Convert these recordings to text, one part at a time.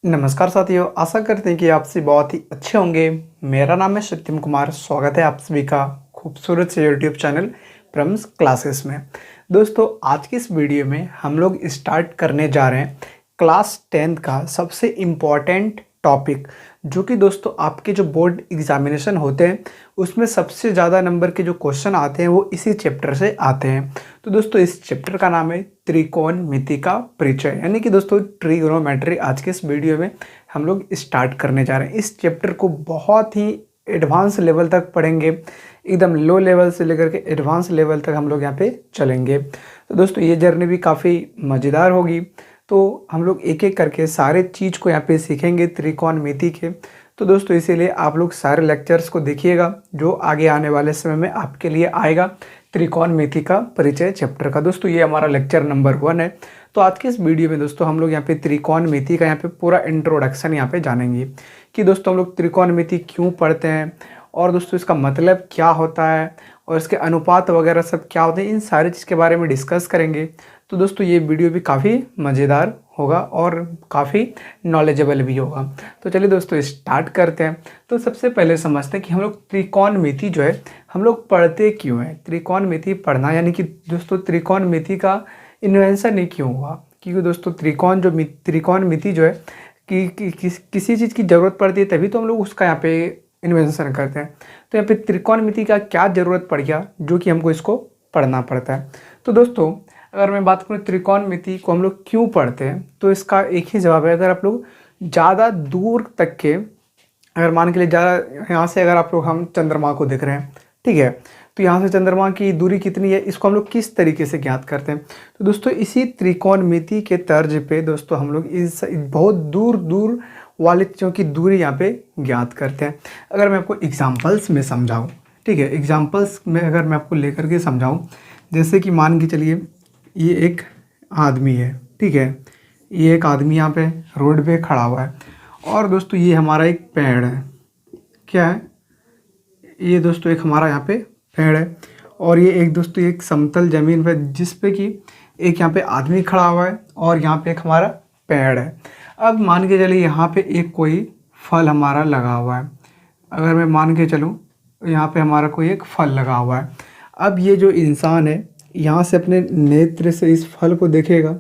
नमस्कार साथियों, आशा करते हैं कि आप सभी बहुत ही अच्छे होंगे। मेरा नाम है सत्यम कुमार। स्वागत है आप सभी का खूबसूरत से यूट्यूब चैनल प्रम्स क्लासेस में। दोस्तों, आज की इस वीडियो में हम लोग स्टार्ट करने जा रहे हैं क्लास 10th का सबसे इम्पॉर्टेंट टॉपिक, जो कि दोस्तों आपके जो बोर्ड एग्जामिनेशन होते हैं उसमें सबसे ज़्यादा नंबर के जो क्वेश्चन आते हैं वो इसी चैप्टर से आते हैं। तो दोस्तों, इस चैप्टर का नाम है त्रिकोणमिति का परिचय, यानी कि दोस्तों ट्रिगोनोमेट्री। आज के इस वीडियो में हम लोग स्टार्ट करने जा रहे हैं। इस चैप्टर को बहुत ही एडवांस लेवल तक पढ़ेंगे, एकदम लो लेवल से लेकर के एडवांस लेवल तक हम लोग यहाँ पे चलेंगे। तो दोस्तों, ये जर्नी भी काफ़ी मज़ेदार होगी। तो हम लोग एक एक करके सारे चीज़ को यहाँ पे सीखेंगे त्रिकोणमिति के। तो दोस्तों, इसीलिए आप लोग सारे लेक्चर्स को देखिएगा जो आगे आने वाले समय में आपके लिए आएगा त्रिकोणमिति का परिचय चैप्टर का। दोस्तों, ये हमारा लेक्चर नंबर 1 है। तो आज के इस वीडियो में दोस्तों हम लोग यहाँ पे त्रिकोणमिति का यहाँ पे पूरा इंट्रोडक्शन यहाँ पे जानेंगे कि दोस्तों हम लोग त्रिकोणमिति क्यों पढ़ते हैं, और दोस्तों इसका मतलब क्या होता है, और इसके अनुपात वगैरह सब क्या होते हैं, इन सारी चीज़ के बारे में डिस्कस करेंगे। तो दोस्तों, ये वीडियो भी काफ़ी मज़ेदार होगा और काफ़ी नॉलेजेबल भी होगा। तो चलिए दोस्तों स्टार्ट करते हैं। तो सबसे पहले समझते हैं कि हम लोग त्रिकोणमिति जो है हम लोग पढ़ते क्यों हैं। त्रिकोणमिति पढ़ना यानी कि दोस्तों त्रिकोणमिति का इन्वेंशन ही क्यों हुआ, क्योंकि दोस्तों त्रिकोणमिति जो है किसी चीज़ की ज़रूरत पड़ती है तभी तो हम लोग उसका यहाँ पे इन्वेंशन करते हैं। तो यहाँ पे त्रिकोणमिति का क्या ज़रूरत पड़ गया जो कि हमको इसको पढ़ना पड़ता है। तो दोस्तों, अगर मैं बात करूँ त्रिकोणमिति को हम लोग क्यों पढ़ते हैं, तो इसका एक ही जवाब है। अगर आप लोग ज़्यादा दूर तक के, अगर मान के लिए ज़्यादा यहाँ से अगर आप लोग हम चंद्रमा को देख रहे हैं, ठीक है, तो यहाँ से चंद्रमा की दूरी कितनी है, इसको हम लोग किस तरीके से ज्ञात करते हैं। तो दोस्तों, इसी त्रिकोणमिति के तर्ज पे दोस्तों हम लोग इस बहुत दूर दूर वाली चीज़ों की दूरी यहाँ पे ज्ञात करते हैं। अगर मैं आपको एग्जाम्पल्स में समझाऊँ, ठीक है, एग्जाम्पल्स में अगर मैं आपको लेकर के समझाऊँ, जैसे कि मान के चलिए ये एक आदमी है, ठीक है, ये एक आदमी यहाँ पे रोड पे खड़ा हुआ है, और दोस्तों ये हमारा एक पेड़ है। क्या है ये दोस्तों, एक हमारा यहाँ पे पेड़ है, और ये एक दोस्तों एक समतल ज़मीन पे जिस पे कि एक यहाँ पे आदमी खड़ा हुआ है और यहाँ पे एक हमारा पेड़ है। अब मान के चलिए यहाँ पे एक कोई फल हमारा लगा हुआ है। अगर मैं मान के चलूँ यहाँ पे हमारा कोई एक फल लगा हुआ है। अब ये जो इंसान है यहाँ से अपने नेत्र से इस फल को देखेगा,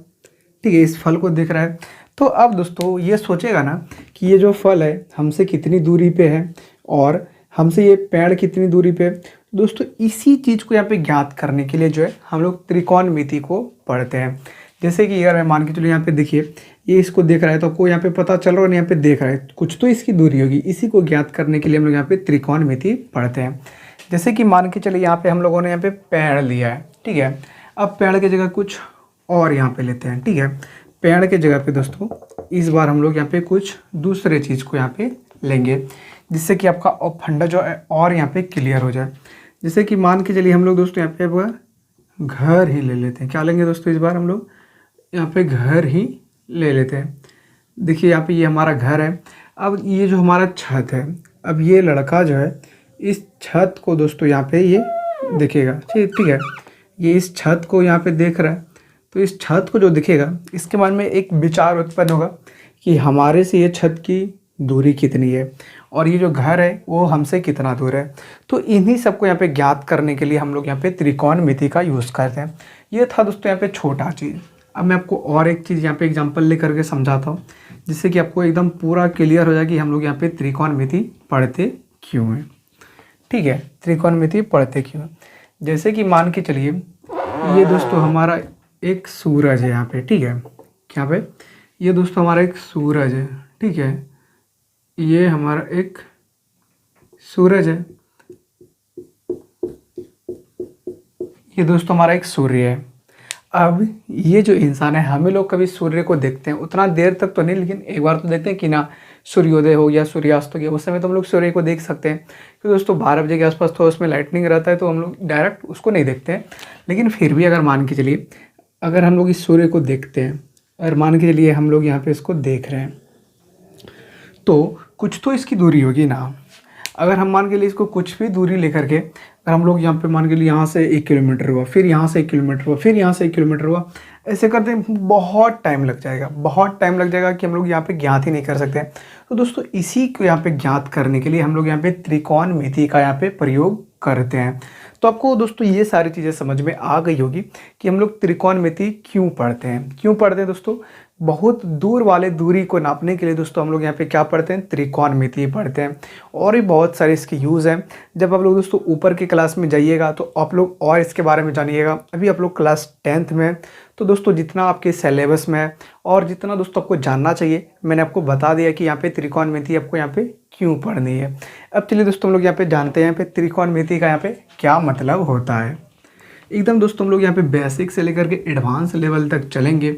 ठीक है, इस फल को देख रहा है। तो अब दोस्तों ये सोचेगा ना कि ये जो फल है हमसे कितनी दूरी पे है और हमसे ये पेड़ कितनी दूरी पे है। दोस्तों, इसी चीज़ को यहाँ पे ज्ञात करने के लिए जो है हम लोग त्रिकोणमिति को पढ़ते हैं। जैसे कि अगर मैं मान के चलो यहाँ पे देखिए, ये इसको देख रहा है तो कोई यहाँ पे पता चल रहा है, यहाँ पे देख रहा है, कुछ तो इसकी दूरी होगी। इसी को ज्ञात करने के लिए हम लोग यहाँ पे त्रिकोणमिति पढ़ते हैं। जैसे कि मान के चलिए यहाँ पे हम लोगों ने यहाँ पे पेड़ लिया है, ठीक है। अब पेड़ की जगह कुछ और यहाँ पे लेते हैं, ठीक है। पेड़ के जगह पे दोस्तों इस बार हम लोग यहाँ पे कुछ दूसरे चीज़ को यहाँ पे लेंगे, जिससे कि आपका फंडा जो है और यहाँ पे क्लियर हो जाए। जैसे कि मान के चलिए हम लोग दोस्तों यहाँ पे घर ही ले लेते हैं। क्या लेंगे दोस्तों, इस बार हम लोग यहाँ पे घर ही ले लेते हैं। देखिए यहाँ पे ये हमारा घर है। अब ये जो हमारा छत है, अब ये लड़का जो है इस छत को दोस्तों यहाँ पे ये देखेगा, ठीक है, ये इस छत को यहाँ पे देख रहा है। तो इस छत को जो दिखेगा इसके मन में एक विचार उत्पन्न होगा कि हमारे से ये छत की दूरी कितनी है और ये जो घर है वो हमसे कितना दूर है। तो इन्हीं सबको यहाँ पे ज्ञात करने के लिए हम लोग यहाँ पे त्रिकोणमिति का यूज़ करते हैं। ये था दोस्तों यहाँ पे छोटा चीज़। अब मैं आपको और एक चीज़ यहाँ पे एग्जांपल लेकर के समझाता हूँ, जिससे कि आपको एकदम पूरा क्लियर हो जाए कि हम लोग यहाँ पे त्रिकोणमिति पढ़ते क्यों हैं, ठीक है। त्रिकोणमिति पढ़ते क्यों हैं, जैसे कि मान के चलिए ये दोस्तों हमारा एक सूरज है यहाँ पे, ठीक है। क्या पे ये दोस्तों हमारा एक सूरज है, ठीक है, ये हमारा एक सूरज है। ये दोस्तों हमारा एक सूर्य है। अब ये जो इंसान है, हमें लोग कभी सूर्य को देखते हैं, उतना देर तक तो नहीं, लेकिन एक बार तो देखते हैं कि ना सूर्योदय हो गया, सूर्यास्त हो गया, उस समय तो हम लोग सूर्य को देख सकते हैं। क्योंकि दोस्तों 12 बजे के आसपास तो उसमें लाइटनिंग रहता है, तो हम लोग डायरेक्ट उसको नहीं देखते हैं। लेकिन फिर भी अगर मान के चलिए अगर हम लोग इस सूर्य को देखते हैं, अगर मान के चलिए हम लोग यहाँ पे इसको देख रहे हैं, तो कुछ तो इसकी दूरी होगी ना। अगर हम मान के लिए इसको कुछ भी दूरी लेकर के, अगर हम लोग यहाँ पे मान के लिए यहाँ से 1 किलोमीटर हुआ, फिर यहाँ से 1 किलोमीटर हुआ, फिर यहाँ से 1 किलोमीटर हुआ, ऐसे करते बहुत टाइम लग जाएगा, बहुत टाइम लग जाएगा कि हम लोग यहाँ पे ज्ञात ही नहीं कर सकते। तो दोस्तों इसी को यहाँ पे ज्ञात करने के लिए हम लोग यहाँ पे त्रिकोणमिति का यहाँ पे प्रयोग करते हैं। तो आपको दोस्तों ये सारी चीज़ें समझ में आ गई होगी कि हम लोग त्रिकोणमिति क्यों पढ़ते हैं दोस्तों। बहुत दूर वाले दूरी को नापने के लिए दोस्तों हम लोग यहाँ पे क्या पढ़ते हैं, त्रिकोणमिति पढ़ते हैं। और भी बहुत सारे इसके यूज़ हैं। जब आप लोग दोस्तों ऊपर की क्लास में जाइएगा तो आप लोग और इसके बारे में जानिएगा। अभी आप लोग क्लास 10th में हैं, तो दोस्तों जितना आपके सिलेबस में है और जितना दोस्तों आपको जानना चाहिए मैंने आपको बता दिया कि यहाँ पे त्रिकोणमिति आपको यहाँ पे क्यों पढ़नी है। अब चलिए दोस्तों हम लोग यहाँ पे जानते हैं यहाँ पे त्रिकोणमिति का यहाँ पे क्या मतलब होता है। एकदम दोस्तों हम लोग यहाँ पे बेसिक से लेकर के एडवांस लेवल तक चलेंगे।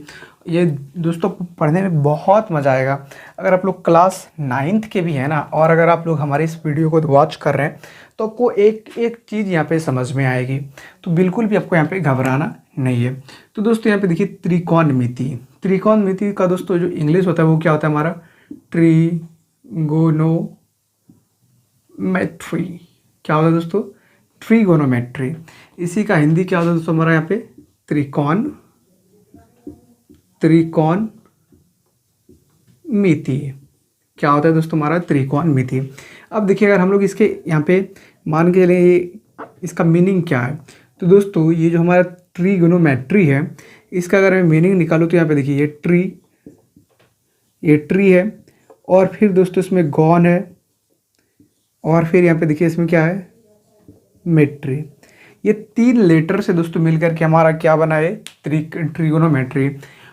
ये दोस्तों आपको पढ़ने में बहुत मज़ा आएगा। अगर आप लोग क्लास 9th के भी हैं ना, और अगर आप लोग हमारे इस वीडियो को वॉच कर रहे हैं तो आपको एक एक चीज़ यहाँ पे समझ में आएगी। तो बिल्कुल भी आपको यहाँ पे घबराना नहीं है। तो दोस्तों यहाँ पे देखिए त्रिकोणमिति, त्रिकोणमिति का दोस्तों जो इंग्लिश होता है वो क्या होता है हमारा, ट्रिगोनोमेट्री। क्या होता है दोस्तों, ट्रिगोनोमेट्री। इसी का हिंदी क्या होता है दोस्तों हमारा यहाँ पे, त्रिकोणमिति। क्या होता है दोस्तों हमारा, त्रिकोणमिति। अब देखिए अगर हम लोग इसके यहाँ पे मान के लिए इसका मीनिंग क्या है, तो दोस्तों ये जो हमारा ट्रिगोनोमेट्री है इसका अगर मैं मीनिंग निकालूँ तो यहाँ पे देखिए ये ट्री है और फिर दोस्तों इसमें गॉन है और फिर यहाँ पे देखिए इसमें क्या है, मेट्री। ये 3 लेटर से दोस्तों मिलकर के हमारा क्या बना है, ट्रिगोनोमेट्री।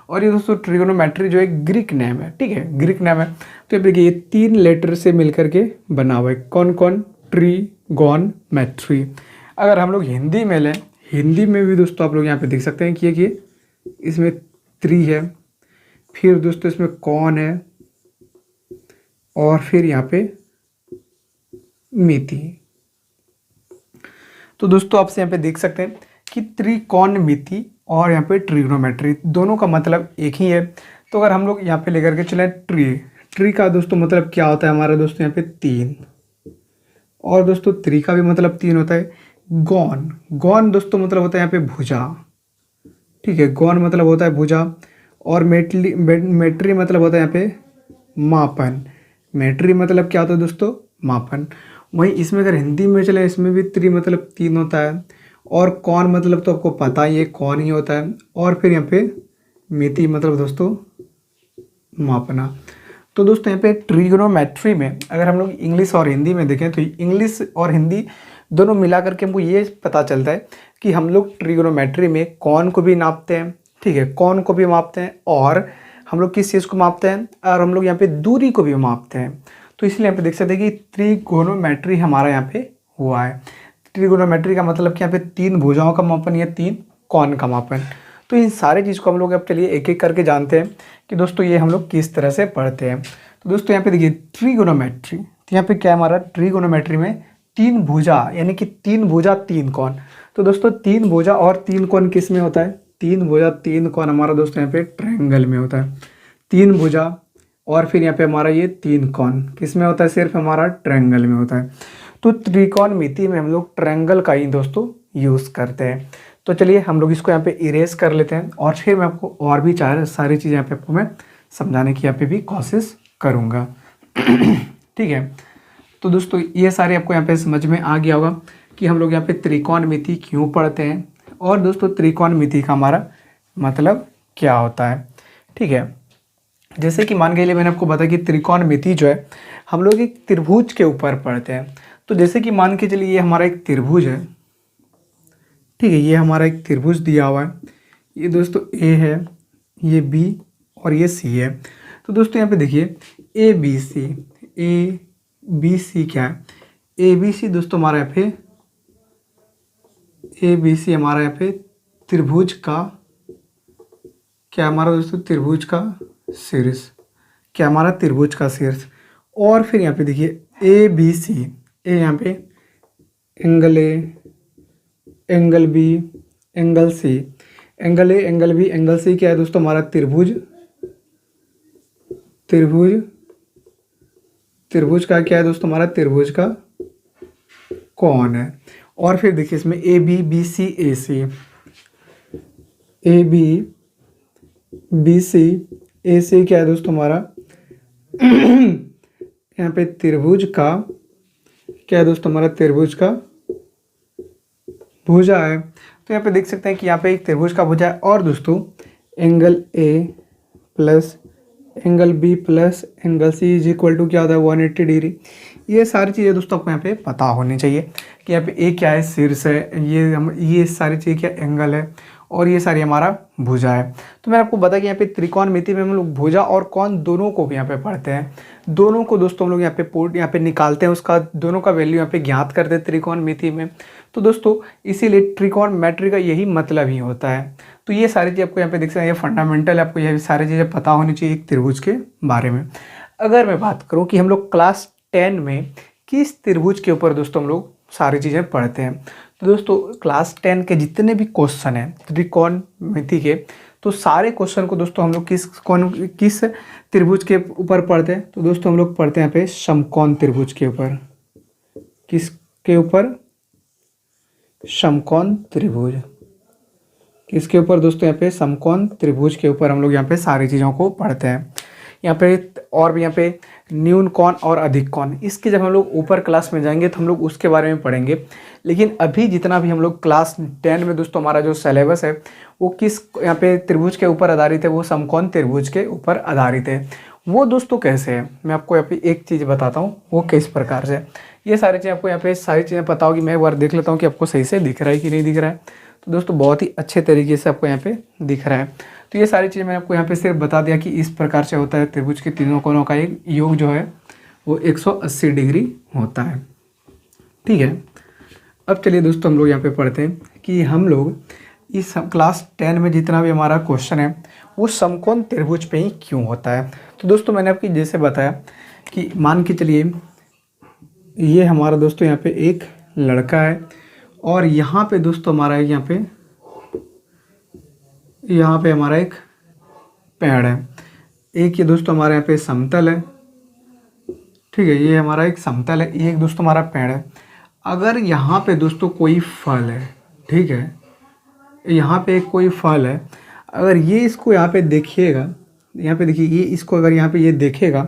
और ये दोस्तों ट्रिगोनोमेट्री जो है ग्रीक नेम है, ठीक है, ग्रीक नेम है। तो देखिए ये 3 लेटर से मिलकर के बना हुआ है, कौन कौन, ट्रिगोनोमेट्री। अगर हम लोग हिंदी में लें, हिंदी में भी दोस्तों आप लोग यहाँ पे देख सकते हैं कि इसमें त्रि है, फिर दोस्तों इसमें कौन है और फिर यहाँ पे मिति। तो दोस्तों आपसे यहाँ पे देख सकते हैं कि त्रिकोणमिति और यहाँ पे ट्रिग्नोमेट्री दोनों का मतलब एक ही है। तो अगर हम लोग यहाँ पे लेकर के चलें ट्री का दोस्तों मतलब क्या होता है हमारा दोस्तों यहाँ पे 3, और दोस्तों त्रि का भी मतलब 3 होता है। गौन दोस्तों मतलब होता है यहाँ पे भुजा, ठीक है, गौन मतलब होता है भुजा। और मेट्री मतलब होता है यहाँ पे मापन। मेट्री मतलब क्या होता है दोस्तों, मापन। वहीं इसमें अगर हिंदी में चले इसमें भी त्रि मतलब 3 होता है और कौन मतलब तो आपको पता ही है कौन ही होता है। और फिर यहाँ पे मिति मतलब दोस्तों मापना। तो दोस्तों यहाँ पे ट्रिग्नोमेट्री में अगर हम लोग इंग्लिश और हिंदी में देखें तो इंग्लिश और हिंदी दोनों मिला करके हमको ये पता चलता है कि हम लोग ट्रिग्नोमेट्री में कौन को भी नापते हैं, ठीक है, कौन को भी मापते हैं और हम लोग किस चीज़ को मापते हैं और हम लोग यहाँ पे दूरी को भी मापते हैं। तो इसलिए यहाँ पे देख सकते हैं कि त्रिकोणोमेट्री हमारा यहाँ पे हुआ है। त्रिकोणोमेट्री का मतलब कि यहाँ पे 3 भुजाओं का मापन या 3 कौन का मापन। तो इन सारे चीज़ को हम लोग अब चलिए एक एक करके जानते हैं कि दोस्तों ये हम लोग किस तरह से पढ़ते हैं। तो दोस्तों यहाँ पे देखिए ट्रिगोनोमेट्री, तो यहाँ पे क्या है हमारा, ट्रिगोनोमेट्री में 3 भुजा यानी कि 3 भुजा 3 कोण। तो दोस्तों 3 भुजा और 3 कोण किस में होता है, 3 भुजा 3 कोण हमारा दोस्तों यहाँ पे ट्रायंगल में होता है। 3 भुजा और फिर यहाँ पे हमारा ये 3 कोण किस में होता है, सिर्फ हमारा ट्रायंगल में होता है। तो त्रिकोणमिति में हम लोग ट्रायंगल का ही दोस्तों यूज़ करते हैं। तो चलिए हम लोग इसको यहाँ पे इरेज कर लेते हैं और फिर मैं आपको और भी सारी चीज़ें यहाँ पे आपको मैं समझाने की यहाँ पे भी कोशिश करूँगा। ठीक है, तो दोस्तों ये सारे आपको यहाँ पे समझ में आ गया होगा कि हम लोग यहाँ पे त्रिकोणमिति क्यों पढ़ते हैं और दोस्तों त्रिकोणमिति का हमारा मतलब क्या होता है। ठीक है, जैसे कि मान के लिए मैंने आपको बताया कि त्रिकोणमिति जो है हम लोग एक त्रिभुज के ऊपर पढ़ते हैं। तो जैसे कि मान के चलिए ये हमारा एक त्रिभुज है, ठीक है, ये हमारा एक त्रिभुज दिया हुआ है, ये दोस्तों ए है, ये बी और ये सी है। तो दोस्तों यहाँ पे देखिए ए बी सी क्या है, ए बी सी दोस्तों हमारा यहाँ पे ए बी सी हमारा यहाँ पे त्रिभुज का क्या हमारा दोस्तों, त्रिभुज का शीर्ष, क्या हमारा त्रिभुज का शीर्ष। और फिर यहाँ पे देखिए ए बी सी, ए यहाँ पे angle A, angle B, angle C, angle A, angle B, angle C क्या है दोस्तों हमारा त्रिभुज, त्रिभुज का क्या है दोस्तों हमारा त्रिभुज का कौन है। और फिर देखिए इसमें A B B C A C, A B B C A C क्या है दोस्तों हमारा यहाँ पे त्रिभुज का क्या है दोस्तों हमारा, त्रिभुज का भुजा है। तो यहाँ पे देख सकते हैं कि यहाँ पे एक त्रिभुज का भुजा है। और दोस्तों angle A plus angle B plus angle C is equal to क्या होता है 180 डिग्री। ये सारी चीज़ें दोस्तों आपको यहाँ पे पता होनी चाहिए कि यहाँ पे ए क्या है, शीर्ष है, ये सारी चीज़ें क्या एंगल है, और ये सारी हमारा भुजा है। तो मैंने आपको बताया कि यहाँ पे त्रिकोणमिति में हम लोग भुजा और कोण दोनों को भी यहाँ पे पढ़ते हैं। दोनों को दोस्तों हम लोग यहाँ पे निकालते हैं, उसका दोनों का वैल्यू यहाँ पे ज्ञात करते हैं त्रिकोणमिति में। तो दोस्तों इसीलिए त्रिकोणमिति का यही मतलब ही होता है। तो ये सारी चीज़ आपको यहाँ पे देख सकते हैं, ये फंडामेंटल आपको ये सारी चीज़ें पता होनी चाहिए एक त्रिभुज के बारे में। अगर मैं बात करूँ कि हम लोग क्लास 10 में किस त्रिभुज के ऊपर दोस्तों हम लोग सारी चीज़ें पढ़ते हैं, तो दोस्तों क्लास 10 के जितने भी क्वेश्चन हैं त्रिकोणमिति के, तो सारे क्वेश्चन को दोस्तों हम लोग किस त्रिभुज के ऊपर पढ़ते हैं। तो दोस्तों हम लोग पढ़ते हैं यहाँ पे समकोण त्रिभुज के ऊपर। किसके ऊपर? समकोण त्रिभुज। किसके ऊपर दोस्तों? यहाँ पे समकोण त्रिभुज के ऊपर हम लोग यहाँ पे सारी चीज़ों को पढ़ते हैं। यहाँ पे और भी यहाँ पे न्यून कोण और अधिक कोण, इसके जब हम लोग ऊपर क्लास में जाएंगे तो हम लोग उसके बारे में पढ़ेंगे। लेकिन अभी जितना भी हम लोग क्लास 10 में दोस्तों हमारा जो सिलेबस है वो किस यहाँ पे त्रिभुज के ऊपर आधारित है, वो समकोण त्रिभुज के ऊपर आधारित है। वो दोस्तों कैसे है, मैं आपको यहाँ पे एक चीज़ बताता हूँ वो किस प्रकार से। ये सारी चीज़ें आपको यहाँ पे सारी चीज़ें पता होगी। मैं एक बार देख लेता हूँ कि आपको सही से दिख रहा है कि नहीं दिख रहा है। तो दोस्तों बहुत ही अच्छे तरीके से आपको यहाँ पे दिख रहा है। तो ये सारी चीज़ें मैंने आपको यहाँ पे सिर्फ बता दिया कि इस प्रकार से होता है त्रिभुज के तीनों कोणों का एक योग जो है वो 180 डिग्री होता है। ठीक है, अब चलिए दोस्तों हम लोग यहाँ पे पढ़ते हैं कि हम लोग इस क्लास 10 में जितना भी हमारा क्वेश्चन है वो समकोण त्रिभुज पे ही क्यों होता है। तो दोस्तों मैंने आपको जैसे बताया कि मान के चलिए ये हमारा दोस्तों यहाँ पे एक लड़का है और यहाँ पे दोस्तों हमारा यहाँ पे हमारा एक पेड़ है। एक ये दोस्तों हमारे यहाँ पे समतल है। ठीक है, ये हमारा एक समतल है, ये एक दोस्तों हमारा पेड़ है। अगर यहाँ पे दोस्तों कोई फल है, ठीक है, यहाँ पे कोई फल है, अगर ये इसको यहाँ पे देखिएगा, यहाँ पे देखिए ये इसको अगर यहाँ पे ये देखेगा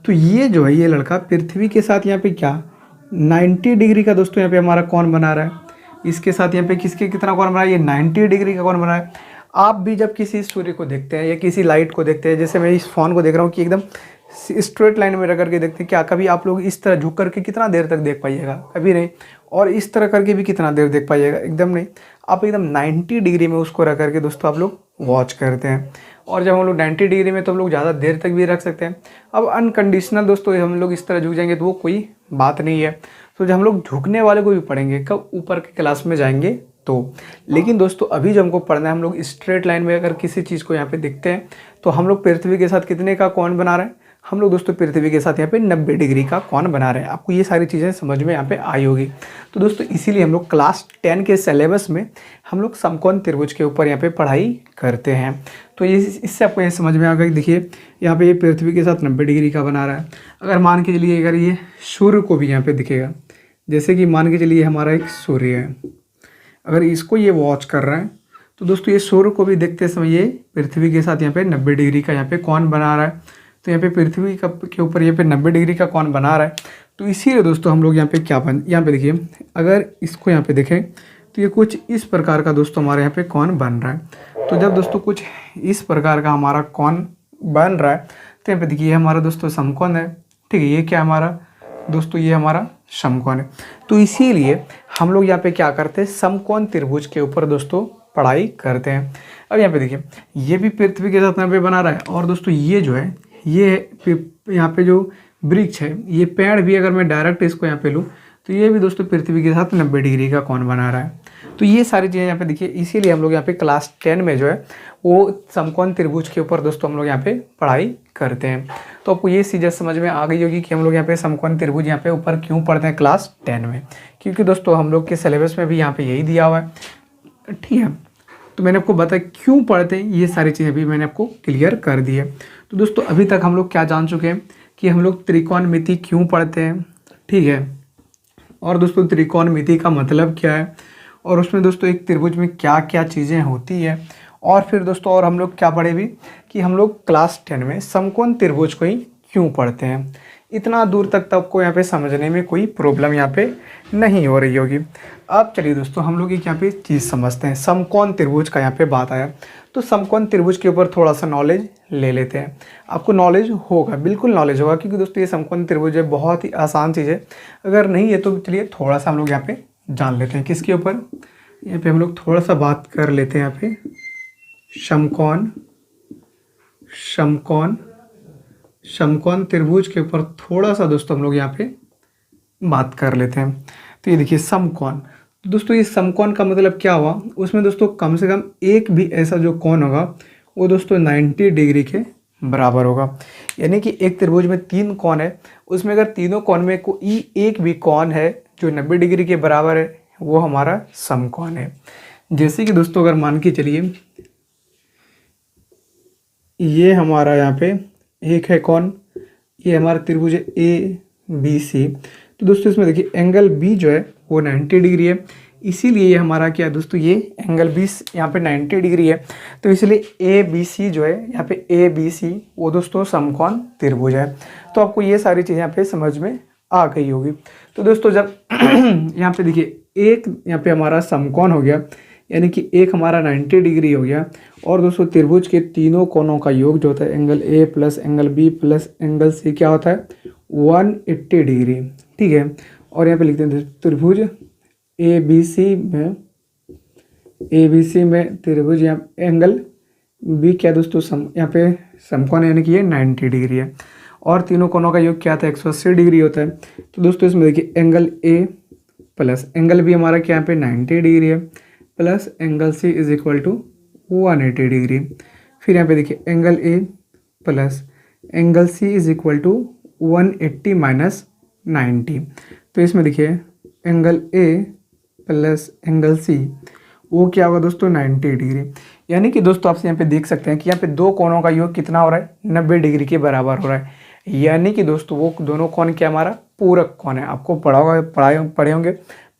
तो ये जो है ये लड़का पृथ्वी के साथ यहाँ पे क्या 90 डिग्री का दोस्तों यहाँ पे हमारा कोण बना रहा है। इसके साथ यहाँ पे किसके कितना कोण बना है, ये 90 डिग्री का कोण बना है। आप भी जब किसी सूर्य को देखते हैं या किसी लाइट को देखते हैं, जैसे मैं इस फ़ोन को देख रहा हूँ कि एकदम स्ट्रेट लाइन में रख करके देखते हैं, क्या कभी आप लोग इस तरह झुक करके कितना देर तक देख पाइएगा? कभी नहीं। और इस तरह करके भी कितना देर देख पाइएगा? एकदम नहीं। आप एकदम 90 डिग्री में उसको रख करके दोस्तों आप लोग वॉच करते हैं। और जब हम लोग 90 डिग्री में तो हम लोग ज़्यादा देर तक भी रख सकते हैं। अब अनकंडीशनल दोस्तों हम लोग इस तरह झुक जाएंगे तो वो कोई बात नहीं है। तो जब हम लोग झुकने वाले को भी पढ़ेंगे कब, ऊपर के क्लास में जाएंगे तो। लेकिन दोस्तों अभी जो हमको पढ़ना है, हम लोग स्ट्रेट लाइन में अगर किसी चीज़ को यहाँ पे देखते हैं तो हम लोग पृथ्वी के साथ कितने का कोण बना रहे हैं, हम लोग दोस्तों पृथ्वी के साथ यहाँ पे 90 डिग्री का कोण बना रहे हैं। आपको ये सारी चीज़ें समझ में यहाँ पे आई होगी। तो दोस्तों इसीलिए हम लोग क्लास 10 के सिलेबस में हम लोग समकोण त्रिभुज के ऊपर यहाँ पे पढ़ाई करते हैं। तो ये इससे आपको ये समझ में आ गया। देखिए यहाँ पे ये पृथ्वी के साथ 90 डिग्री का बना रहा है। अगर मान के चलिए अगर ये सूर्य को भी यहाँ पे दिखेगा, जैसे कि मान के चलिए हमारा एक सूर्य है, अगर इसको ये वॉच कर रहा है तो दोस्तों ये सूर्य को भी देखते समय ये पृथ्वी के साथ यहाँ पे 90 डिग्री का यहाँ पे कोण बना रहा है। तो यहाँ पे पृथ्वी के ऊपर यहाँ पे 90 डिग्री का कोण बना रहा है। तो इसीलिए दोस्तों हम लोग यहाँ पे यहाँ पे देखिए, अगर इसको यहाँ पे देखें तो ये कुछ इस प्रकार का दोस्तों हमारे यहाँ पे कोण बन रहा है। तो जब दोस्तों कुछ इस प्रकार का हमारा कोण बन रहा है तो यहाँ पे देखिए हमारा दोस्तों समकोण है। ठीक है, ये क्या हमारा दोस्तों, ये हमारा समकोण है। तो इसीलिए हम लोग यहाँ पे क्या करते हैं, समकोण त्रिभुज के ऊपर दोस्तों पढ़ाई करते हैं। अब यहाँ पे देखिए ये भी पृथ्वी के साथ यहाँ पे बना रहा है। और दोस्तों ये जो है ये यहाँ पे जो वृक्ष है, ये पेड़ भी अगर मैं डायरेक्ट इसको यहाँ पे लूँ तो ये भी दोस्तों पृथ्वी के साथ 90 डिग्री का कोण बना रहा है। तो ये सारी चीज़ें यहाँ पे देखिए, इसीलिए हम लोग यहाँ पे क्लास 10 में जो है वो समकोण त्रिभुज के ऊपर दोस्तों हम लोग यहाँ पे पढ़ाई करते हैं। तो आपको ये चीज़ें समझ में आ गई होगी कि हम लोग यहाँ पे समकोण त्रिभुज यहाँ पे ऊपर क्यों पढ़ते हैं क्लास 10 में, क्योंकि दोस्तों हम लोग के सिलेबस में भी यहाँ पे यही दिया हुआ है। ठीक है, तो मैंने आपको बताया क्यों पढ़ते हैं, ये सारी चीज़ें भी मैंने आपको क्लियर कर दी है। तो दोस्तों अभी तक हम लोग क्या जान चुके हैं कि हम लोग त्रिकोणमिति क्यों पढ़ते हैं। ठीक है, और दोस्तों त्रिकोणमिति का मतलब क्या है, और उसमें दोस्तों एक त्रिभुज में क्या क्या चीज़ें होती है। और फिर दोस्तों और हम लोग क्या पढ़े भी कि हम लोग क्लास 10 में समकोण त्रिभुज को ही क्यों पढ़ते हैं। इतना दूर तक तो आपको यहाँ पे समझने में कोई प्रॉब्लम यहाँ पे नहीं हो रही होगी। अब चलिए दोस्तों हम लोग एक यहाँ पे चीज़ समझते हैं, समकोण त्रिभुज का यहाँ पे बात आया तो समकोण त्रिभुज के ऊपर थोड़ा सा नॉलेज ले लेते हैं। आपको नॉलेज होगा, बिल्कुल नॉलेज होगा, क्योंकि दोस्तों ये समकोण त्रिभुज है, बहुत ही आसान चीज़ है। अगर नहीं है तो चलिए थोड़ा सा हम लोग यहाँ पे जान लेते हैं किसके ऊपर। यहाँ पे हम लोग थोड़ा सा बात कर लेते हैं यहाँ पे समकोण समकोण समकोण त्रिभुज के ऊपर थोड़ा सा दोस्तों हम लोग यहाँ पे बात कर लेते हैं। तो ये देखिए समकोण, तो दोस्तों ये समकोण का मतलब क्या हुआ, उसमें दोस्तों कम से कम एक भी ऐसा जो कोण होगा वो दोस्तों 90 डिग्री के बराबर होगा। यानी कि एक त्रिभुज में 3 कोण है, उसमें अगर तीनों कोण में कोई एक भी कोण है जो 90 डिग्री के बराबर है वो हमारा समकोण है। जैसे कि दोस्तों अगर मान के चलिए ये हमारा यहाँ पे एक है कोण, ये हमारा त्रिभुज है ए बी सी। तो दोस्तों इसमें देखिए एंगल बी जो है वो 90 डिग्री है, इसीलिए ये हमारा क्या है दोस्तों, ये एंगल बी यहाँ पे 90 डिग्री है। तो इसलिए ए बी सी जो है यहाँ पे ए बी सी वो दोस्तों समकोण त्रिभुज है। तो आपको ये सारी चीज़ें यहाँ पे समझ में आ गई होगी। तो दोस्तों जब यहाँ पे देखिए एक यहाँ पे हमारा समकोण हो गया, यानी कि एक हमारा 90 डिग्री हो गया, और दोस्तों त्रिभुज के तीनों कोणों का योग जो होता है angle A plus angle B plus angle C क्या होता है 180 डिग्री, ठीक है। और यहाँ पे लिखते हैं त्रिभुज ए बी सी में त्रिभुज यहाँ एंगल बी क्या दोस्तों यहाँ पे समकोण यानी कि ये 90 डिग्री है, और तीनों कोणों का योग क्या था 180 डिग्री होता है। तो दोस्तों इसमें देखिए angle A plus angle B हमारा क्या यहाँ पे 90 डिग्री है, plus angle C is equal to 180 degree. फिर यहाँ पे देखिए angle A plus angle C is equal to 180 minus 90। तो इसमें देखिए angle A plus angle C वो क्या होगा दोस्तों 90 डिग्री। यानी कि दोस्तों आप यहाँ पे देख सकते हैं कि यहाँ पे दो कोणों का योग कितना हो रहा है 90 डिग्री के बराबर हो रहा है। यानी कि दोस्तों वो दोनों कोण क्या हमारा पूरक कोण है, आपको पढ़े होंगे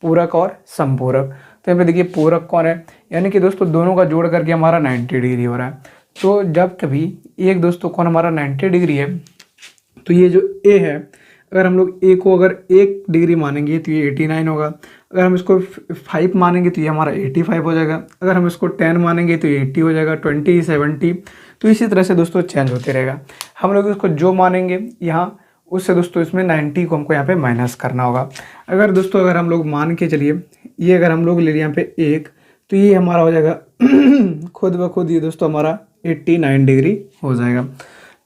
पूरक और समपूरक। तो यहाँ पे देखिए पूरक कोण है, यानी कि दोस्तों दोनों का जोड़ करके हमारा 90 डिग्री हो रहा है। तो जब कभी एक दोस्तों कोण हमारा 90 डिग्री है तो ये जो ए है, अगर हम लोग ए को अगर 1 डिग्री मानेंगे तो ये 89 होगा, अगर हम इसको 5 मानेंगे तो ये हमारा 85 हो जाएगा, अगर हम इसको 10 मानेंगे तो ये 80 हो जाएगा, 20 70। तो इसी तरह से दोस्तों चेंज होते रहेगा। हम लोग इसको जो मानेंगे यहाँ उससे दोस्तों इसमें 90 को हमको यहाँ पे माइनस करना होगा। अगर दोस्तों अगर हम लोग मान के चलिए ये अगर हम लोग ले लिए यहाँ पे 1 तो ये हमारा हो जाएगा खुद ब खुद ये दोस्तों हमारा 89 डिग्री हो जाएगा।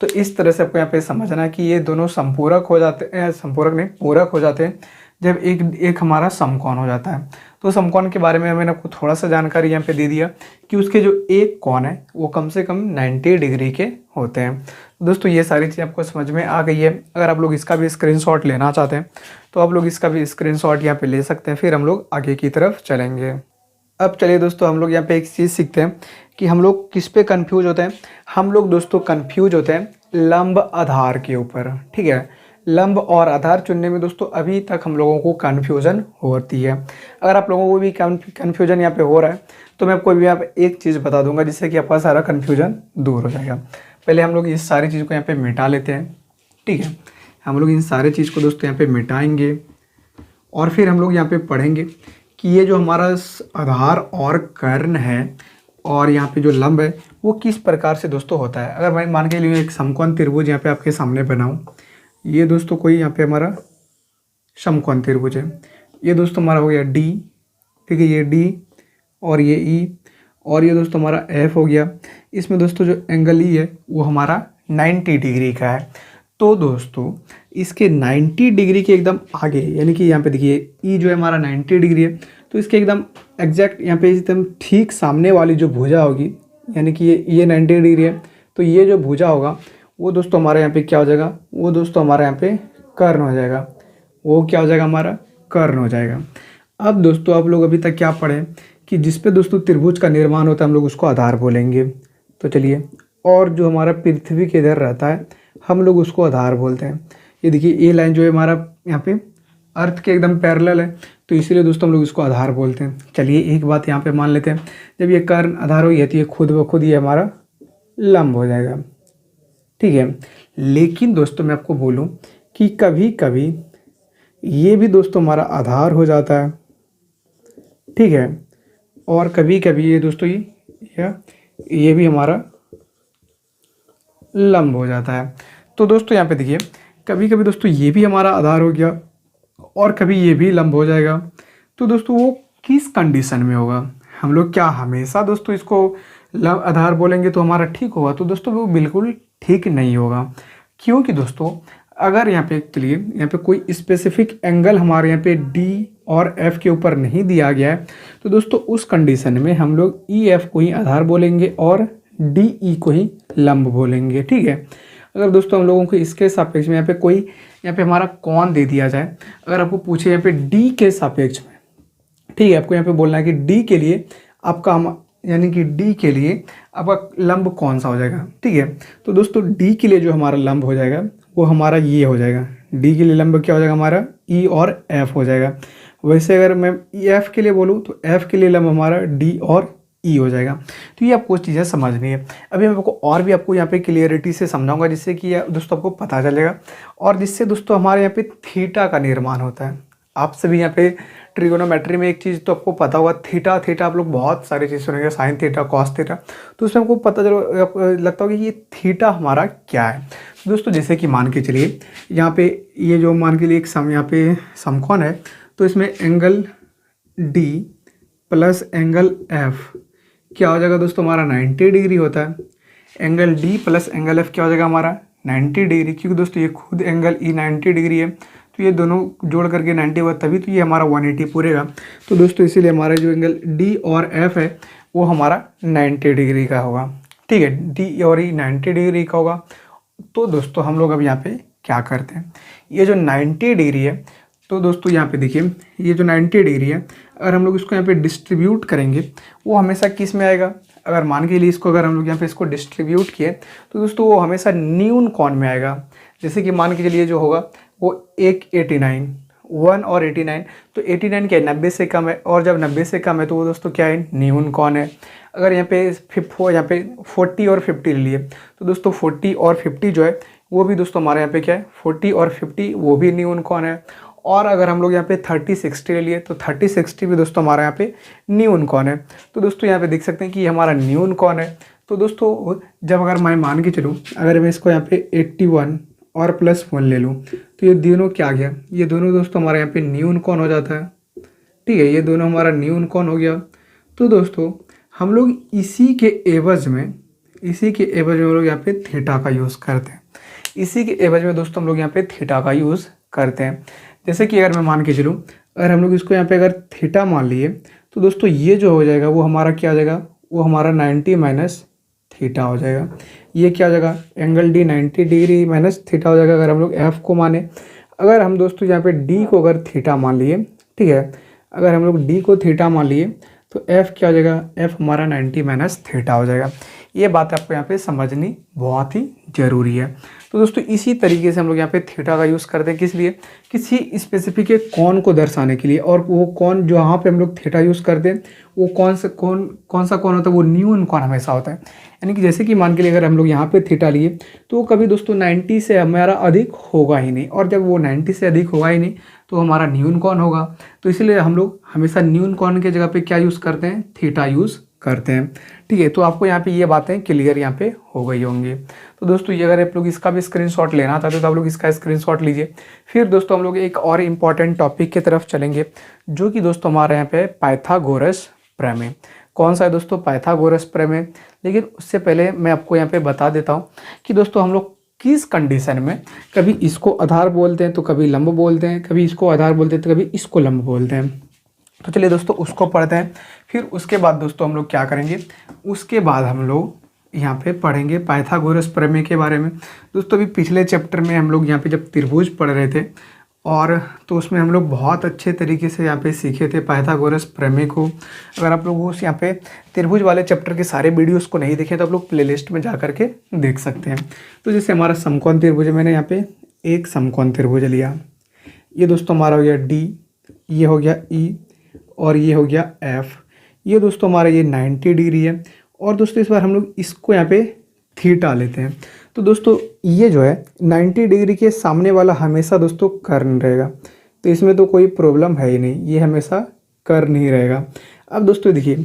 तो इस तरह से आपको यहाँ पे समझना है कि ये दोनों संपूरक हो जाते हैं, संपूरक नहीं पूरक हो जाते हैं जब एक हमारा समकोण हो जाता है। तो समकोण के बारे में मैंने आपको थोड़ा सा जानकारी यहाँ पे दे दिया कि उसके जो एक कोण है वो कम से कम 90 डिग्री के होते हैं। दोस्तों ये सारी चीज़ आपको समझ में आ गई है। अगर आप लोग इसका भी स्क्रीनशॉट लेना चाहते हैं तो आप लोग इसका भी स्क्रीनशॉट यहाँ पे ले सकते हैं, फिर हम लोग आगे की तरफ चलेंगे। अब चलिए दोस्तों हम लोग यहाँ पे एक चीज़ सीखते हैं कि हम लोग किस पे कंफ्यूज होते हैं। हम लोग दोस्तों कंफ्यूज होते हैं लंब आधार के ऊपर, ठीक है। लंब और आधार चुनने में दोस्तों अभी तक हम लोगों को कन्फ्यूज़न होती है। अगर आप लोगों को भी कन्फ्यूजन यहाँ पे हो रहा है तो मैं आपको भी यहाँ पे एक चीज़ बता दूंगा जिससे कि आपका सारा कन्फ्यूजन दूर हो जाएगा। पहले हम लोग इस सारी चीज़ को यहाँ पे मिटा लेते हैं, ठीक है। हम लोग इन सारे चीज़ को दोस्तों यहाँ पे मिटाएंगे और फिर हम लोग यहाँ पे पढ़ेंगे कि ये जो हमारा आधार और कर्ण है और यहाँ पे जो लंब है वो किस प्रकार से दोस्तों होता है। अगर मैं मान के लिए एक समकोण त्रिभुज यहाँ पे आपके सामने बनाऊँ, ये दोस्तों कोई यहाँ पे हमारा समकोण त्रिभुज है, ये दोस्तों हमारा हो गया डी, ठीक है, ये डी और ये ई, और ये दोस्तों हमारा एफ हो गया। इसमें दोस्तों जो एंगल ई है वो हमारा 90 डिग्री का है। तो दोस्तों इसके 90 डिग्री के एकदम आगे, यानी कि यहाँ पे देखिए ई जो है हमारा 90 डिग्री है, तो इसके एकदम एग्जैक्ट यहाँ पे एकदम ठीक सामने वाली जो भुजा होगी, यानी कि ये 90 डिग्री है, तो ये जो भुजा होगा वो दोस्तों हमारे यहाँ पे क्या हो जाएगा, वो दोस्तों हमारे यहाँ पे कर्ण हो जाएगा। वो क्या हो जाएगा, हमारा कर्ण हो जाएगा। अब दोस्तों आप लोग अभी तक क्या पढ़े कि जिस पे दोस्तों त्रिभुज का निर्माण होता है हम लोग उसको आधार बोलेंगे। तो चलिए, और जो हमारा पृथ्वी के इधर रहता है हम लोग उसको आधार बोलते हैं। ये देखिए ये लाइन जो है हमारा यहाँ पे अर्थ के एकदम पैरेलल है, तो इसीलिए दोस्तों हम लोग इसको आधार बोलते हैं। चलिए एक बात यहाँ पे मान लेते हैं, जब ये कर्ण आधार हो जाती है खुद ब खुद ये हमारा लंब हो जाएगा, ठीक है। लेकिन दोस्तों मैं आपको बोलूँ कि कभी कभी ये भी दोस्तों हमारा आधार हो जाता है, ठीक है, और कभी कभी ये दोस्तों ये भी हमारा लंब हो जाता है। तो दोस्तों यहाँ पे देखिए, कभी कभी दोस्तों ये भी हमारा आधार हो गया और कभी ये भी लंब हो जाएगा। तो दोस्तों वो किस कंडीशन में होगा? हम लोग क्या हमेशा दोस्तों इसको आधार बोलेंगे तो हमारा ठीक होगा? तो दोस्तों वो बिल्कुल ठीक नहीं होगा। क्योंकि दोस्तों अगर यहाँ पे चलिए यहाँ पे कोई स्पेसिफिक एंगल हमारे यहाँ पे डी और एफ के ऊपर नहीं दिया गया है, तो दोस्तों उस कंडीशन में हम लोग ई एफ को ही आधार बोलेंगे और डी ई को ही लंब बोलेंगे, ठीक है। अगर दोस्तों हम लोगों को इसके सापेक्ष में यहाँ पे हमारा कौन दे दिया जाए, अगर आपको पूछे यहाँ पे डी के सापेक्ष में, ठीक है, आपको यहाँ पे बोलना है कि डी के लिए आपका यानी कि डी के लिए आपका लंब कौन सा हो जाएगा, ठीक है। तो दोस्तों डी के लिए जो हमारा लंब हो जाएगा वो हमारा ये हो जाएगा। डी के लिए लंब क्या हो जाएगा हमारा? ई और एफ हो जाएगा। वैसे अगर मैं एफ के लिए बोलूँ तो एफ के लिए लंब हमारा डी और ई हो जाएगा। तो ये आपको चीज़ें समझनी है। अभी मैं आपको और भी आपको यहाँ पे क्लियरिटी से समझाऊंगा, जिससे कि दोस्तों आपको पता चलेगा और जिससे दोस्तों हमारे यहाँ पे थीटा का निर्माण होता है। आप सभी यहाँ पे ट्रिगोनोमेट्री में एक चीज़ तो आपको पता होगा, थीटा आप लोग बहुत सारी चीज़ सुनेंगे, साइन थीटा, कॉस थीटा, तो उसमें आपको पता लगता होगा कि ये थीटा हमारा क्या है। तो दोस्तों जैसे कि मान के चलिए यहाँ पे ये जो मान के लिए एक यहाँ पे समकोण है, तो इसमें angle D plus angle F क्या हो जाएगा दोस्तों? हमारा 90 डिग्री होता है। Angle D plus angle F क्या हो जाएगा हमारा? 90 डिग्री, क्योंकि दोस्तों ये खुद एंगल ई 90 डिग्री है, तो ये दोनों जोड़ करके 90 हुआ, तभी तो ये हमारा 180 पूरेगा। तो दोस्तों इसीलिए हमारा जो एंगल डी और एफ है वो हमारा 90 डिग्री का होगा, ठीक है। डी और ई 90 डिग्री का होगा। तो दोस्तों हम लोग अब यहाँ पे क्या करते हैं, ये जो 90 डिग्री है, तो दोस्तों यहाँ पे देखिए ये जो 90 डिग्री है, अगर हम लोग इसको यहाँ पे डिस्ट्रीब्यूट करेंगे वो हमेशा किस में आएगा? अगर मान के लिए इसको अगर हम लोग यहाँ पे इसको डिस्ट्रीब्यूट किए तो दोस्तों वो हमेशा न्यून कोण में आएगा। जैसे कि मान के चलिए जो होगा वो 1 और 89, तो 89 क्या है? 90 से कम है, और जब 90 से कम है तो वो दोस्तों क्या है? न्यून कोण है। अगर यहाँ पे 40 और 50 ले लिए तो दोस्तों 40 और 50 जो है वो भी दोस्तों हमारे यहाँ पे क्या है? 40 और 50 वो भी न्यून कोण है। और अगर हम लोग यहाँ पे 30-60 ले लिए तो 30-60 भी दोस्तों हमारे यहाँ पे न्यून कोण है। तो दोस्तों यहाँ पे देख सकते हैं कि हमारा न्यून कोण है। तो दोस्तों जब अगर मैं मान के चलूँ, अगर मैं इसको यहाँ पे 81 और +1 ले लूँ तो ये दोनों क्या आ गया? ये दोनों दोस्तों हमारे यहाँ पे न्यून कोण हो जाता है, ठीक है। ये दोनों हमारा न्यून कोण हो गया। तो दोस्तों हम लोग इसी के एवज में हम लोग यहाँ पे थीटा का यूज़ करते हैं। इसी के एवज में दोस्तों हम लोग यहाँ पे थीटा का यूज़ करते हैं। जैसे कि अगर मैं मान के चलूँ, अगर हम लोग इसको यहाँ पे अगर थीटा मान लिए तो दोस्तों ये जो हो जाएगा वो हमारा क्या आ जाएगा? वो हमारा 90 माइनस थीटा हो जाएगा। ये क्या हो जाएगा? Angle D 90 degree minus theta हो जाएगा अगर हम लोग एफ को माने। अगर हम दोस्तों यहाँ पे डी को अगर थीटा मान लिए, ठीक है, अगर हम लोग डी को थीटा मान लिए तो एफ क्या हो जाएगा? एफ हमारा 90 माइनस थीटा हो जाएगा। ये बात आपको यहाँ पे समझनी बहुत ही ज़रूरी है। तो दोस्तों इसी तरीके से हम लोग यहाँ पे थीटा का यूज़ करते हैं, किस लिए? किसी स्पेसिफिक कोण को दर्शाने के लिए। और वो कोण जो यहाँ पे हम लोग थीटा यूज़ करते हैं वो कौन सा कोण होता है? वो न्यून कोण हमेशा होता है। यानी कि जैसे कि मान के लिए अगर हम लोग यहाँ पे थीटा लिए तो वो कभी दोस्तों 90 से हमारा अधिक होगा ही नहीं, और जब वो 90 से अधिक होगा ही नहीं तो हमारा न्यून कोण होगा। तो इसलिए हम लोग हमेशा न्यून कोण की जगह पे क्या यूज़ करते हैं? थीटा यूज़ करते हैं, ठीक है। तो आपको यहाँ पे ये बातें क्लियर यहाँ पे हो गई होंगी। तो दोस्तों ये अगर आप लोग इसका भी स्क्रीनशॉट लेना चाहते हो तो आप लोग इसका स्क्रीनशॉट लीजिए। फिर दोस्तों हम लोग एक और इम्पॉर्टेंट टॉपिक की तरफ चलेंगे, जो कि दोस्तों हमारे यहाँ पे पाइथागोरस प्रमेय। कौन सा है दोस्तों? पाइथागोरस प्रमेय। लेकिन उससे पहले मैं आपको यहाँ पे बता देता हूँ कि दोस्तों हम लोग किस कंडीशन में कभी इसको आधार बोलते हैं तो कभी लंब बोलते हैं, कभी इसको आधार बोलते हैं तो कभी इसको लंब बोलते हैं। तो चलिए दोस्तों उसको पढ़ते हैं। फिर उसके बाद दोस्तों हम लोग क्या करेंगे, उसके बाद हम लोग यहाँ पे पढ़ेंगे पाइथागोरस प्रमेय के बारे में। दोस्तों अभी पिछले चैप्टर में हम लोग यहाँ पे जब त्रिभुज पढ़ रहे थे, और तो उसमें हम लोग बहुत अच्छे तरीके से यहाँ पे सीखे थे पाइथागोरस प्रमेय को। अगर आप लोग उस यहाँ पे त्रिभुज वाले चैप्टर के सारे वीडियोस को नहीं देखें तो आप लोग प्लेलिस्ट में जा करके देख सकते हैं। तो जैसे हमारा समकोण त्रिभुज है, मैंने यहाँ पे एक समकोण त्रिभुज लिया, ये दोस्तों हमारा हो गया डी, ये हो गया ई, और ये हो गया एफ। ये दोस्तों हमारा ये 90 डिग्री है। और दोस्तों इस बार हम लोग इसको यहाँ पे थीटा लेते हैं। तो दोस्तों ये जो है 90 डिग्री के सामने वाला हमेशा दोस्तों कर्ण रहेगा, तो इसमें तो कोई प्रॉब्लम है ही नहीं, ये हमेशा कर्ण ही रहेगा। अब दोस्तों देखिए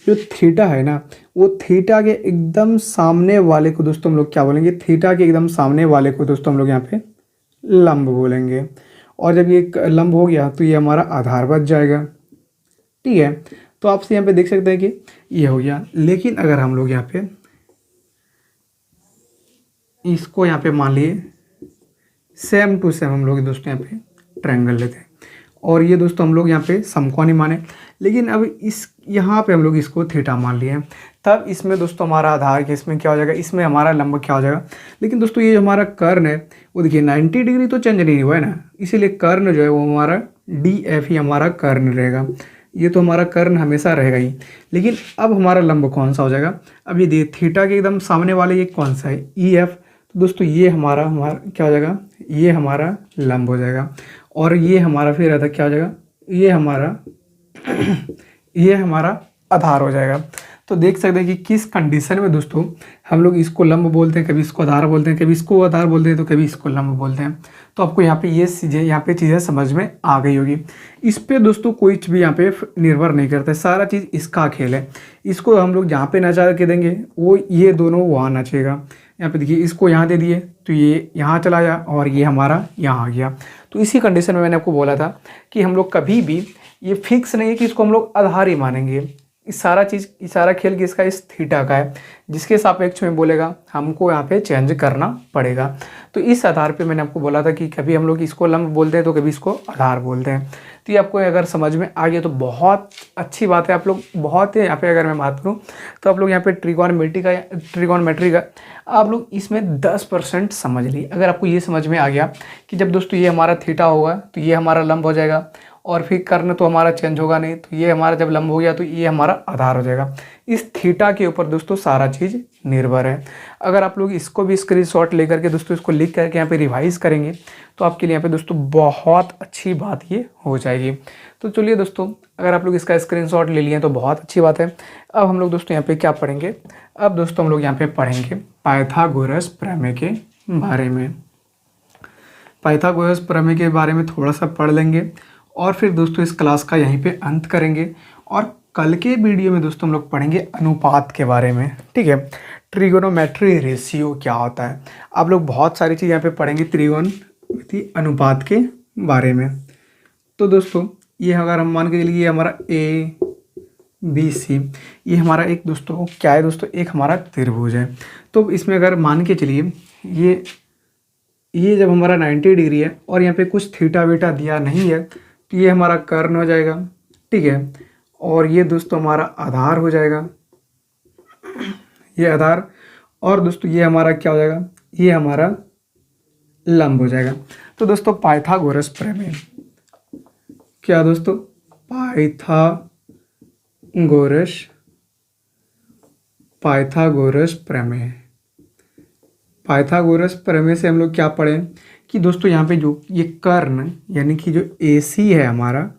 जो थीटा है ना, वो थीटा के एकदम सामने वाले को दोस्तों हम लोग क्या बोलेंगे, थीटा के एकदम सामने वाले को दोस्तों हम लोग यहाँ पे लंब बोलेंगे। और जब ये लंब हो गया तो ये हमारा आधार बच जाएगा, ठीक है। तो आपसे यहाँ पे देख सकते हैं कि ये हो गया। लेकिन अगर हम लोग यहाँ पे इसको यहाँ पे मान लिए सेम टू सेम हम लोग दोस्तों यहाँ पे ट्रायंगल लेते हैं, और ये दोस्तों हम लोग यहाँ पे समकोणी माने, लेकिन अब इस यहाँ पे हम लोग इसको थीटा मान लिए हैं। तब इसमें दोस्तों हमारा आधार के इसमें क्या हो जाएगा, इसमें हमारा लंब क्या हो जाएगा। लेकिन दोस्तों ये जो हमारा कर्ण है वो देखिए 90 डिग्री तो चेंज नहीं हुआ है ना, इसीलिए कर्ण जो है वो हमारा डी एफ ही हमारा कर्ण रहेगा। ये तो हमारा कर्ण हमेशा रहेगा ही। लेकिन अब हमारा लंब कौन सा हो जाएगा, अब ये देखिए थीटा के एकदम सामने वाले ये कौन सा है, ई एफ। तो दोस्तों ये हमारा क्या हो जाएगा, ये हमारा लंब हो जाएगा। और ये हमारा फिर रहता क्या हो जाएगा, ये हमारा ये हमारा आधार हो जाएगा। तो देख सकते हैं कि किस कंडीशन में दोस्तों हम लोग इसको लंब बोलते हैं, कभी इसको आधार बोलते हैं, कभी इसको आधार बोलते हैं, तो कभी इसको लंब बोलते हैं। तो आपको यहाँ पे ये चीज़ें समझ में आ गई होगी। इस पे दोस्तों कोई भी यहाँ पे निर्भर नहीं करता है, सारा चीज़ इसका खेल है। इसको हम लोग जहाँ पे नचा के देंगे वो ये दोनों वहाँ नचेगा। यहाँ पे देखिए इसको यहाँ दे दिए तो ये यहाँ चला गया और ये हमारा यहाँ आ गया। तो इसी कंडीशन में मैंने आपको बोला था कि हम लोग कभी भी ये फिक्स नहीं है कि इसको हम लोग आधार ही मानेंगे। इस सारा खेल किसका, इस थीटा का है, जिसके सापेक्ष में बोलेगा हमको यहाँ पे चेंज करना पड़ेगा। तो इस आधार पे मैंने आपको बोला था कि कभी हम लोग इसको लंब बोलते हैं तो कभी इसको आधार बोलते हैं। तो ये आपको अगर समझ में आ गया तो बहुत अच्छी बात है। आप लोग बहुत ही यहाँ पे अगर मैं बात करूँ तो आप लोग यहाँ पे ट्रिगोनमेट्री का आप लोग इसमें 10% समझ लिए। अगर आपको ये समझ में आ गया कि जब दोस्तों ये हमारा थीटा होगा तो ये हमारा लंब हो जाएगा, और फिर कर्ण तो हमारा चेंज होगा नहीं, तो ये हमारा जब लंब हो गया तो ये हमारा आधार हो जाएगा। इस थीटा के ऊपर दोस्तों सारा चीज़ निर्भर है। अगर आप लोग इसको भी स्क्रीनशॉट लेकर के दोस्तों इसको लिख करके यहाँ पे रिवाइज करेंगे तो आपके लिए यहाँ पे दोस्तों बहुत अच्छी बात ये हो जाएगी। तो चलिए दोस्तों, अगर आप लोग इसका स्क्रीनशॉट ले लिए तो बहुत अच्छी बात है। अब हम लोग दोस्तों यहाँ पे क्या पढ़ेंगे, अब दोस्तों हम लोग यहाँ पे पढ़ेंगे पाइथागोरस प्रमेय के बारे में। पाइथागोरस प्रमेय के बारे में थोड़ा सा पढ़ लेंगे और फिर दोस्तों इस क्लास का यहीं पे अंत करेंगे। और कल के वीडियो में दोस्तों हम लोग पढ़ेंगे अनुपात के बारे में, ठीक है। ट्रिगोनोमेट्री रेशियो क्या होता है, आप लोग बहुत सारी चीज़ यहाँ पे पढ़ेंगे त्रिकोणमिति अनुपात के बारे में। तो दोस्तों ये अगर हम मान के चलिए ये हमारा ए बी सी, ये हमारा एक दोस्तों क्या है दोस्तों, एक हमारा त्रिभुज है। तो इसमें अगर मान के चलिए ये जब हमारा 90 डिग्री है और यहाँ पे कुछ थीटा वीटा दिया नहीं है तो ये हमारा कर्ण हो जाएगा, ठीक है। और ये दोस्तों हमारा आधार हो जाएगा, ये आधार। और दोस्तों ये हमारा क्या हो जाएगा, ये हमारा लंब हो जाएगा। तो दोस्तों पाइथागोरस प्रमेय क्या दोस्तों, पाइथागोरस प्रमेय। पाइथागोरस प्रमेय से हम लोग क्या पढ़े कि दोस्तों यहाँ पे जो ये कर्ण यानी कि जो AC है हमारा,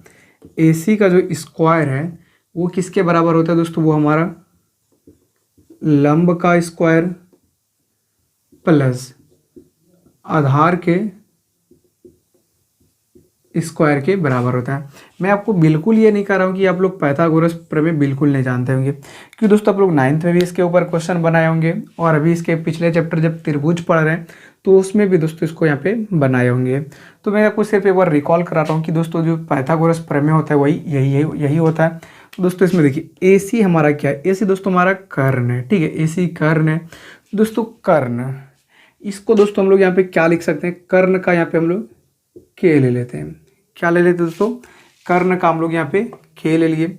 AC का जो स्क्वायर है वो किसके बराबर होता है दोस्तों, वो हमारा लंब का स्क्वायर प्लस आधार के स्क्वायर के बराबर होता है। मैं आपको बिल्कुल ये नहीं कह रहा हूँ कि आप लोग पाइथागोरस प्रमेय बिल्कुल नहीं जानते होंगे, क्योंकि दोस्तों आप लोग 9th में भी इसके ऊपर क्वेश्चन बनाए होंगे, और अभी इसके पिछले चैप्टर जब त्रिभुज पढ़ रहे हैं तो उसमें भी दोस्तों इसको यहाँ पे बनाए होंगे। तो मैं आपको सिर्फ एक बार रिकॉल करा रहा हूँ कि दोस्तों जो पाइथागोरस प्रमेय होता है वही यही होता है। तो दोस्तों इसमें देखिए AC हमारा क्या है, AC दोस्तों हमारा कर्ण है, ठीक है। AC कर्ण है दोस्तों, कर्ण इसको दोस्तों हम लोग यहाँ पे क्या लिख सकते हैं, कर्ण का यहाँ पे हम लोग के ले लेते हैं, क्या ले लेते हैं दोस्तों, कर्ण का हम लोग यहाँ पे के ले लिए।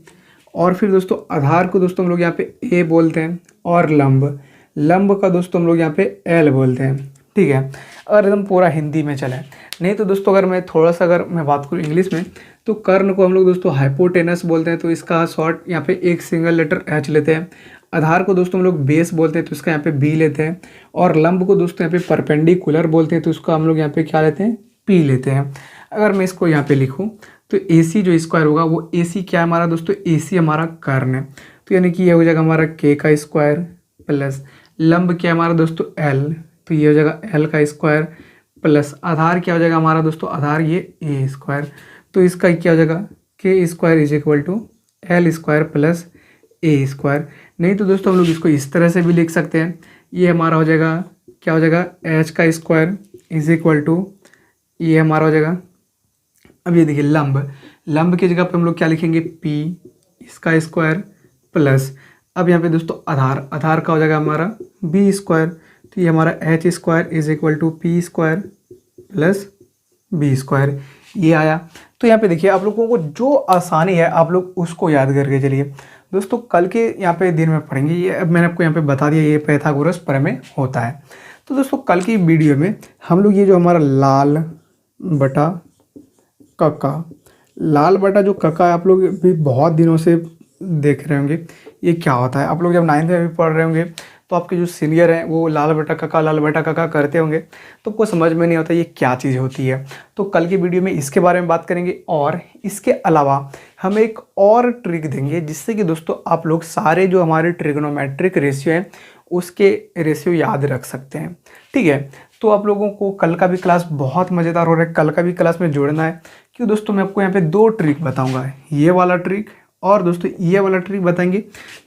और फिर दोस्तों आधार को दोस्तों हम लोग यहाँ पे A बोलते हैं, और लंब का दोस्तों हम लोग यहाँ पे L बोलते हैं, ठीक है। अगर एकदम पूरा हिंदी में चले, नहीं तो दोस्तों अगर मैं थोड़ा सा अगर मैं बात करूँ इंग्लिश में, तो कर्ण को हम लोग दोस्तों हाइपोटेनस बोलते हैं, तो इसका शॉर्ट यहाँ पे एक सिंगल लेटर H लेते हैं। आधार को दोस्तों हम लोग बेस बोलते हैं, तो इसका यहाँ पे B लेते हैं। और लंब को दोस्तों यहाँ पे परपेंडिकुलर बोलते हैं, तो उसका हम लोग यहाँ पे क्या लेते हैं, P लेते हैं। अगर मैं इसको यहाँ पे लिखूँ तो ए सी जो स्क्वायर होगा वो ए सी क्या है हमारा दोस्तों, ए सी हमारा कर्ण है, तो यानी कि ये हो जाएगा हमारा के का स्क्वायर प्लस लंब क्या है हमारा दोस्तों एल, तो ये हो जाएगा एल का स्क्वायर प्लस आधार क्या हो जाएगा हमारा दोस्तों, आधार ये ए स्क्वायर, तो इसका क्या हो जाएगा के square is equal to L square plus A square. नहीं तो दोस्तों हम लोग इसको इस तरह से भी लिख सकते हैं, ये हमारा हो जाएगा क्या हो जाएगा एच का स्क्वायर इज इक्वल टू ये हमारा हो जाएगा, अब ये देखिए लंब की जगह पे हम लोग क्या लिखेंगे पी इसका स्क्वायर प्लस, अब यहाँ पे दोस्तों आधार का हो जाएगा हमारा बी स्क्वायर, तो ये हमारा H square is equal to P square plus B square, ये आया। तो यहाँ पे देखिए आप लोगों को जो आसानी है आप लोग उसको याद करके चलिए दोस्तों, कल के यहाँ पे दिन में पढ़ेंगे, ये अब मैंने आपको यहाँ पे बता दिया ये पाइथागोरस प्रमेय होता है। तो दोस्तों कल की वीडियो में हम लोग ये जो हमारा लाल बटा जो कक्का है आप लोग भी बहुत दिनों से देख रहे होंगे ये क्या होता है, आप लोग जब 9th में भी पढ़ रहे होंगे तो आपके जो सीनियर हैं वो लाल बटा कक्का करते होंगे, तो आपको समझ में नहीं होता ये क्या चीज़ होती है। तो कल की वीडियो में इसके बारे में बात करेंगे और इसके अलावा हम एक और ट्रिक देंगे जिससे कि दोस्तों आप लोग सारे जो हमारे ट्रिग्नोमेट्रिक रेशियो हैं उसके रेशियो याद रख सकते हैं। ठीक है, तो आप लोगों को कल का भी क्लास बहुत मज़ेदार हो रहा है, कल का भी क्लास में जुड़ना है क्यों दोस्तों, मैं आपको यहाँ पे 2 ट्रिक बताऊँगा, ये वाला ट्रिक और दोस्तों ये वाला ट्रिक बताएंगे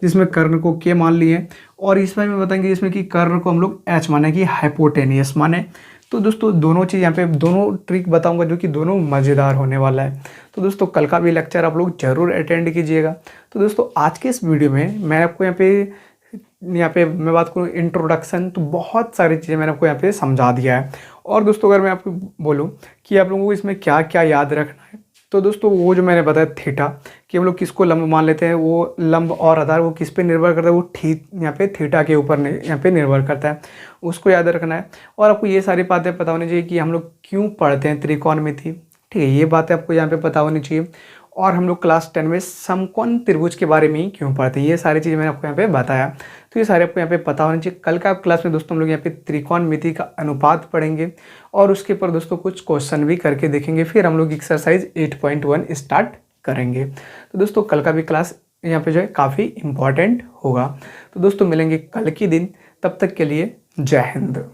जिसमें कर्ण को के मान लिए, और इसमें में बताएंगे जिसमें कि कर्ण को हम लोग एच माने कि हाइपोटेनियस माने। तो दोस्तों दोनों चीज़ यहाँ पे दोनों ट्रिक बताऊंगा जो कि दोनों मज़ेदार होने वाला है। तो दोस्तों कल का भी लेक्चर आप लोग ज़रूर अटेंड कीजिएगा। तो दोस्तों आज के इस वीडियो में मैं आपको यहाँ पे मैं बात करूँ इंट्रोडक्शन, तो बहुत सारी चीज़ें मैंने आपको यहाँ पे समझा दिया है। और दोस्तों अगर मैं आपको बोलूँ कि आप लोगों को इसमें क्या क्या याद रखना है, तो दोस्तों वो जो मैंने बताया थीटा कि हम लोग किसको लंब मान लेते हैं, वो लंब और आधार वो किस पे निर्भर करता है, वो यहाँ पे थीटा के ऊपर यहाँ पे निर्भर करता है, उसको याद रखना है। और आपको ये सारी बातें पता होनी चाहिए कि हम लोग क्यों पढ़ते हैं त्रिकोणमिति, ठीक है, ये बातें आपको यहाँ पे पता होनी चाहिए। और हम लोग क्लास 10 में समकोण त्रिभुज के बारे में ही क्यों पढ़ते हैं, ये सारी चीज़ें मैंने आपको यहाँ पे बताया, तो ये सारे आपको यहाँ पे पता होनी चाहिए। कल का क्लास में दोस्तों हम लोग यहाँ पे त्रिकोणमिति का अनुपात पढ़ेंगे और उसके ऊपर दोस्तों कुछ क्वेश्चन भी करके देखेंगे, फिर हम लोग एक्सरसाइज 8.1 स्टार्ट करेंगे। तो दोस्तों कल का भी क्लास यहाँ पे जो है काफ़ी इम्पॉर्टेंट होगा। तो दोस्तों मिलेंगे कल के दिन, तब तक के लिए जय हिंद।